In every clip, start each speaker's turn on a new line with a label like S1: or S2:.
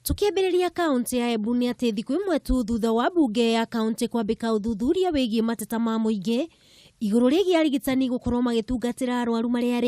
S1: Tukiambĩrĩria kaunti ya Embu nĩ atĩ thikũ imwe tu thutha wa mbunge ya kaunti kwambĩka ũthuthuria wĩgiĩ mateta ma mũingĩ igũrũ rĩgiĩ arigitani gũkorwo magĩtungatĩra arwaru marĩa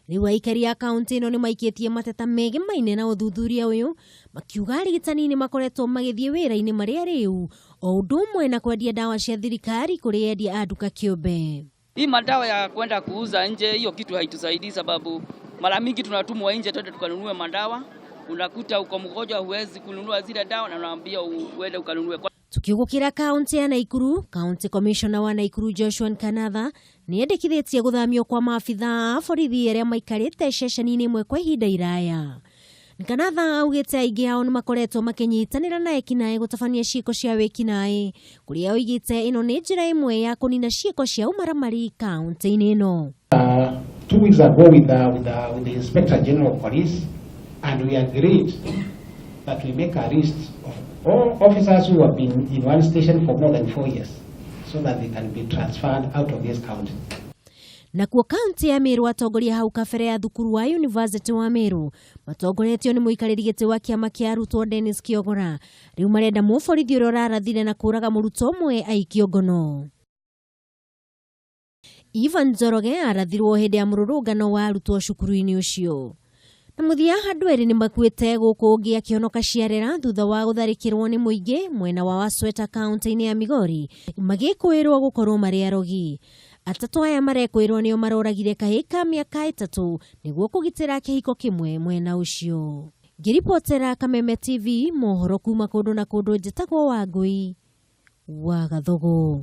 S1: rĩu aikari a kaunti ĩno nĩ maikĩtie mateta megimaine na ũthuthuria ũyũ, makiuga arigitani nĩ makoretwo magĩthiĩ wĩra-inĩ marĩa rĩu o ũndũ ũmwe na kwendia dawa cia thirikari kũrĩ endia a nduka kĩũmbe.
S2: Hii madawa ya kwenda kuuza nje, hiyo kitu haitusaidii, sababu mara mingi tunatumwa nje twende tukanunue madawa. Unakuta uko mgonjwa huwezi kununua zile dawa na unaambia uende ukanunue.
S1: Tukiugukira kaunti ya Naikuru, County Commissioner wa Naikuru Joshua Nkanatha nĩ endekithĩtie gũthamio kwa maabitha a borithi arĩa maikarĩte ceceni-inĩ imwe kwa ihinda iraya. Nkanatha augĩte aingĩ ao nĩ makoretwo makĩnyitanĩra na ekinaĩ gũtabania ciĩko cia wĩkinaĩ, kũrĩa oigĩte ĩno nĩ njĩra ĩmwe ya kũnina ciĩko cia umaramari kaunti-inĩ ĩno.
S3: 2 weeks ago with the Inspector General of Police, and we agreed that we make a list of all officers who have been in one station for more than 4 years so that they can be transferred out of this county.
S1: Nakuo kaunti ya Meru atongoria hau kabere ya thukuru wa University wa Meru matongoretio nĩ mũikarĩri gĩtĩ wa kĩama kĩa arutwo Dennis Kiogora, rĩu marenda mũborithi ũrĩa ũrarathire na kũraga mũrutwo ũmwe aikio ngono. Ivan Njoroge arathirwo hĩndĩ ya mũrũrũngano wa arutwo cukuru-inĩ ũcio. Na mũthia andũ erĩ nĩ makuĩte gũkũ ũngĩ akĩhonoka ciarera thutha wa gũtharĩkĩrwo nĩ mũingĩ mwena wa Wasweta kaunti-inĩ ya Migori magĩkũĩrwo gũkorwo marĩ arogi. Atatũ aya marekũĩrwo nĩo maroragire kahĩĩ ka mĩaka 3 nĩguo kũgitĩra kĩhiko kĩmwe mwena ũcio. Ngĩribotera Kameme TV, mohoro kuma kũndũ na kũndũ, njĩtagwo Wangui wa Gathogo.